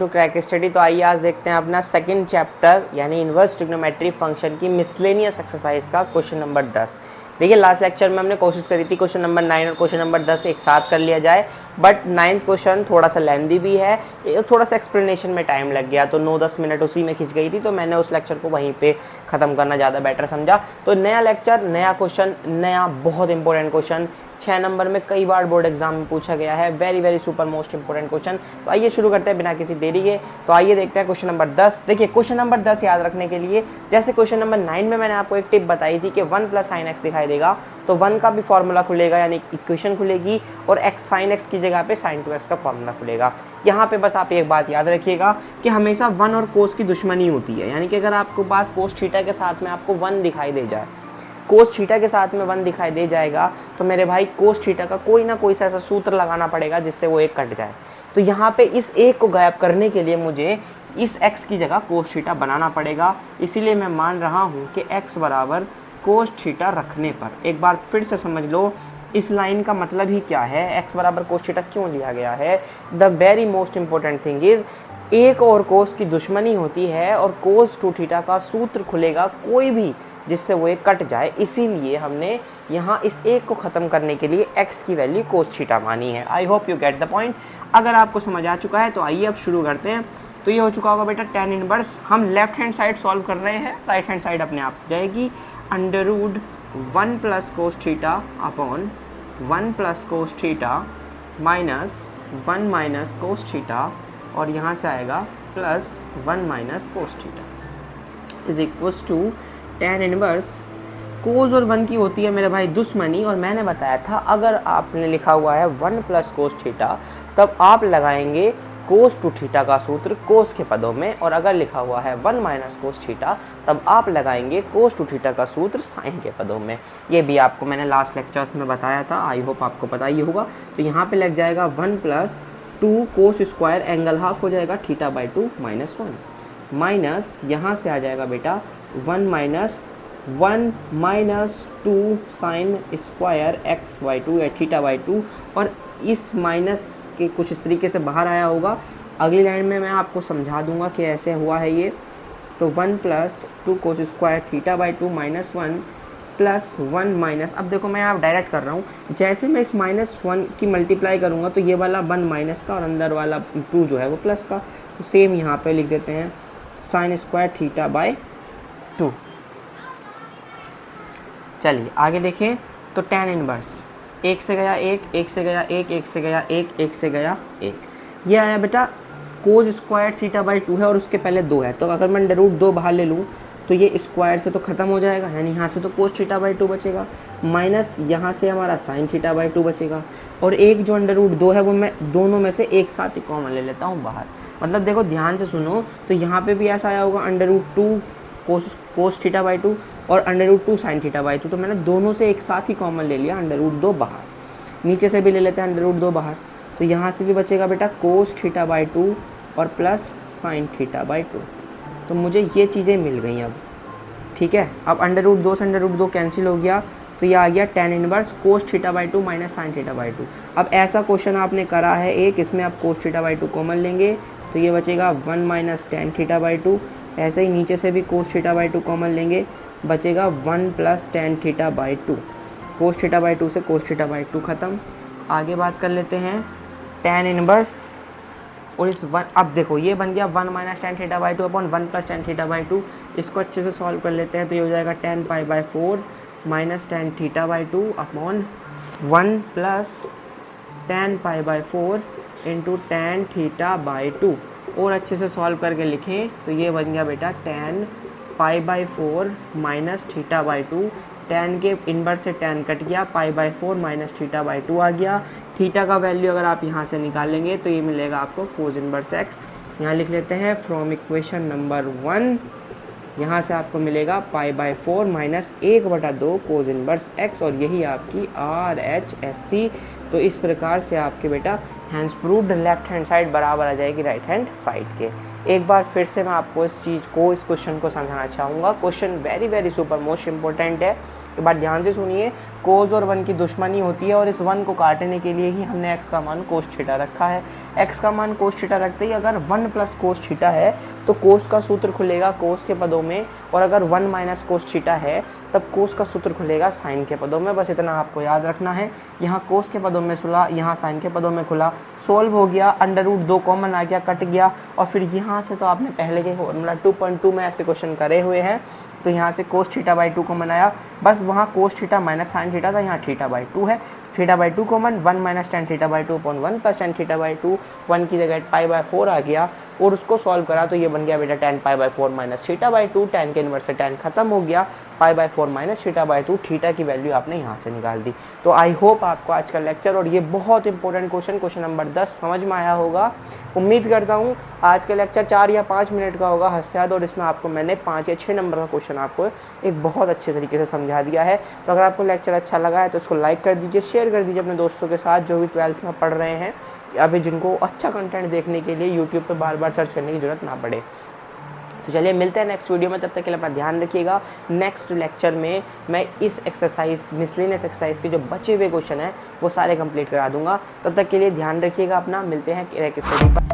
To crack study. तो आइए आज देखते हैं अपना सेकंड चैप्टर यानी इनवर्स ट्रिग्नोमेट्री फंक्शन की मिसलेनियस एक्सरसाइज का क्वेश्चन नंबर 10। देखिए लास्ट लेक्चर में हमने कोशिश करी थी क्वेश्चन नंबर 9 और क्वेश्चन नंबर 10 एक साथ कर लिया जाए, बट 9th क्वेश्चन थोड़ा सा लेंदी भी है, थोड़ा सा एक्सप्लेनेशन में टाइम लग गया, तो 9-10 मिनट उसी में खिंच गई थी, तो मैंने उस लेक्चर को वहीं पे ख़त्म करना ज़्यादा बेटर समझा। तो नया लेक्चर, नया क्वेश्चन, नया बहुत इंपॉर्टेंट क्वेश्चन 6 नंबर में कई बार बोर्ड एग्जाम में पूछा गया है, very very super most important question. तो आइए शुरू करते हैं बिना किसी देरी के। तो आइए देखते हैं क्वेश्चन नंबर 10। देखिए क्वेश्चन नंबर 10 याद रखने के लिए, जैसे क्वेश्चन नंबर 9 में मैंने आपको एक टिप बताई थी कि 1 + sin x दिखाई देगा, तो 1 का भी फॉर्मूला खुलेगा यानी इक्वेशन खुलेगी, और x sin x की जगह पे sin 2x का फॉर्मूला खुलेगा। यहाँ पे बस आप एक बात याद रखिएगा कि हमेशा 1 और कोस की दुश्मनी होती है, यानी कि अगर आपके पास कोस थीटा के साथ में आपको 1 दिखाई दे जाए, कोस थीटा के साथ में 1 दिखाई दे जाएगा, तो मेरे भाई कोस थीटा का कोई ना कोई सा ऐसा सूत्र लगाना पड़ेगा जिससे वो एक कट जाए। तो यहाँ पे इस एक को गायब करने के लिए मुझे इस x की जगह कोस थीटा बनाना पड़ेगा, इसीलिए मैं मान रहा हूँ कि x बराबर कोस थीटा रखने पर, एक बार फिर से समझ लो इस लाइन का मतलब ही क्या है, x बराबर कोस थीटा क्यों लिया गया है। The very most important thing is एक और कोस की दुश्मनी होती है और कोस 2 थीटा का सूत्र खुलेगा कोई भी जिससे वो एक कट जाए, इसीलिए हमने यहाँ इस एक को ख़त्म करने के लिए x की वैल्यू कोस थीटा मानी है। I hope you get the point. अगर आपको समझ आ चुका है तो आइए अब शुरू करते हैं। तो ये हो चुका होगा बेटा tan इनवर्स, हम लेफ्ट हैंड साइड सॉल्व कर रहे हैं, राइट हैंड साइड अपने आप जाएगी √1 + cos theta upon 1 + cos theta minus 1 - cos theta, और यहाँ से आएगा +1 - cos theta is equals to tan inverse. Cos और 1 की होती है मेरे भाई दुश्मनी, और मैंने बताया था अगर आपने लिखा हुआ है 1 + cos थीटा तब आप लगाएंगे cos 2 थीटा का सूत्र कोस के पदों में, और अगर लिखा हुआ है 1 - cos थीटा तब आप लगाएंगे cos 2 थीटा का सूत्र साइन के पदों में। ये भी आपको मैंने लास्ट लेक्चर्स में बताया था, आई होप आपको पता ही होगा। तो यहाँ पे लग जाएगा 1 + 2 cos स्क्वायर एंगल हाफ हो जाएगा θ/2 -1, माइनस यहाँ से आ जाएगा बेटा 1 - 2 साइन स्क्वायर x/2 या θ/2, और इस माइनस के कुछ इस तरीके से बाहर आया होगा। अगली लाइन में मैं आपको समझा दूंगा कि ऐसे हुआ है ये। तो 1 + 2 cos स्क्वायर θ/2 -1 +1 माइनस, अब देखो मैं आप डायरेक्ट कर रहा हूँ, जैसे मैं इस -1 की मल्टीप्लाई करूँगा तो ये वाला 1 माइनस का और अंदर वाला 2 जो है वो प्लस का, तो सेम यहाँ पे लिख देते हैं साइन स्क्वायर θ/2। चलिए आगे देखें। तो tan इनवर्स 1 से गया 1, 1 से गया 1, 1 से गया 1, 1 से गया 1, ये आया बेटा कोस स्क्वायर θ/2 है और उसके पहले 2 है, तो अगर मैं √2 बाहर ले लूँ तो ये स्क्वायर से तो ख़त्म हो जाएगा, यानी यहाँ से तो कोस θ/2 बचेगा, माइनस यहाँ से हमारा साइन θ/2 बचेगा, और एक जो √2 है वो मैं दोनों में से एक साथ ही कॉमन ले लेता हूँ बाहर। मतलब देखो ध्यान से सुनो, तो यहाँ पे भी ऐसा आया होगा √2 कोस θ/2 और √2 साइन θ/2, तो मैंने दोनों से एक साथ ही कॉमन ले लिया √2 बाहर, नीचे से भी ले लेते हैं √2 बाहर, तो यहाँ से भी बचेगा बेटा कोस θ/2 और प्लस साइन θ/2। तो मुझे ये चीज़ें मिल गई अब, ठीक है। अब √2 से √2 कैंसिल हो गया, तो ये आ गया tan inverse cos θ/2 minus sine θ/2। अब ऐसा क्वेश्चन आपने करा है एक, इसमें आप कोस θ/2 कॉमन लेंगे तो ये बचेगा 1 - tan θ/2, ऐसे ही नीचे से भी कोस θ/2 कॉमन लेंगे, बचेगा 1 + tan θ/2, कोस θ/2 से कोस θ/2 ख़त्म। आगे बात कर लेते हैं tan इनवर्स, और इस 1, अब देखो ये बन गया 1 - tan θ/2 अपॉन 1 + tan θ/2, इसको अच्छे से सॉल्व कर लेते हैं तो ये हो जाएगा tan π/4 minus tan θ/2 upon 1 + tan π/4 into tan θ/2, और अच्छे से सॉल्व करके लिखें तो ये बन गया बेटा tan π/4 माइनस θ/2, tan के इन्वर्स से tan कट गया, π/4 माइनस θ/2 आ गया। थीटा का वैल्यू अगर आप यहाँ से निकालेंगे तो ये मिलेगा आपको कोस इन्वर्स x, यहाँ लिख लेते हैं फ्रॉम इक्वेशन नंबर 1, यहाँ से आपको मिलेगा π/4 माइनस 1/2 कोस इन्वर्स x, और यही आपकी RHS थी। तो इस प्रकार से आपके बेटा hence proved left hand side बराबर आ जाएगी राइट हैंड साइड के। एक बार फिर से मैं आपको इस चीज़ को, इस क्वेश्चन को समझाना चाहूँगा। Question very very super most important है। एक बार ध्यान से सुनिए, कोस और 1 की दुश्मनी होती है और इस 1 को काटने के लिए ही हमने x का मान कोस थीटा रखा है। x का मान कोस थीटा रखते ही अगर 1 प्लस कोस थीटा है तो कोस का सूत्र खुलेगा कोस के पदों में, और अगर 1 माइनस कोस थीटा है तब कोस का सूत्र खुलेगा साइन के पदों में। बस इतना आपको याद रखना है। यहाँ कोस के पदों में खुला, यहाँ साइन के पदों में खुला, सोल्व हो गया, √2 कॉमन आ गया, कट गया, और फिर यहाँ से तो आपने पहले के फॉर्मूला 2.2 में ऐसे क्वेश्चन करे हुए हैं। तो यहाँ से कोस थीटा बाई 2 कॉमन आया, बस वहाँ cos theta minus sine theta था, यहाँ थीटा बाई 2 है, theta by 2 common, 1 minus tan theta by 2 upon 1 plus tan theta by 2, 1 की जगह पाई बाई 4 आ गया, और उसको सॉल्व करा तो ये बन गया बेटा ten pi by 4 minus theta by 2, ten के इन्वर्स से टेन खत्म हो गया, pi by 4 minus theta by 2, theta की वैल्यू आपने यहाँ से निकाल दी। तो आई होप आपको आज का लेक्चर और ये बहुत इंपॉर्टेंट क्वेश्चन नंबर 10 समझ में आया होगा। उम्मीद करता हूँ आज का लेक्चर 4 या 5 मिनट का होगा हद से ज़्यादा, और इसमें आपको मैंने 5 या 6 नंबर का क्वेश्चन आपको एक बहुत अच्छे तरीके से समझा दिया है। तो अगर आपको लेक्चर अच्छा लगा है तो उसको लाइक कर दीजिए, शेयर कर दीजिए अपने दोस्तों के साथ जो भी 12th में पढ़ रहे हैं, अभी जिनको अच्छा कंटेंट देखने के लिए यूट्यूब पे बार बार सर्च करने की ज़रूरत ना पड़े। तो चलिए मिलते हैं नेक्स्ट वीडियो में, तब तक के लिए अपना ध्यान रखिएगा। नेक्स्ट लेक्चर में मैं इस एक्सरसाइज, मिसलेनियस एक्सरसाइज के जो बचे हुए क्वेश्चन हैं वो सारे कंप्लीट करा दूंगा। तब तक के लिए ध्यान रखिएगा अपना। मिलते हैं एक स्टडी पर।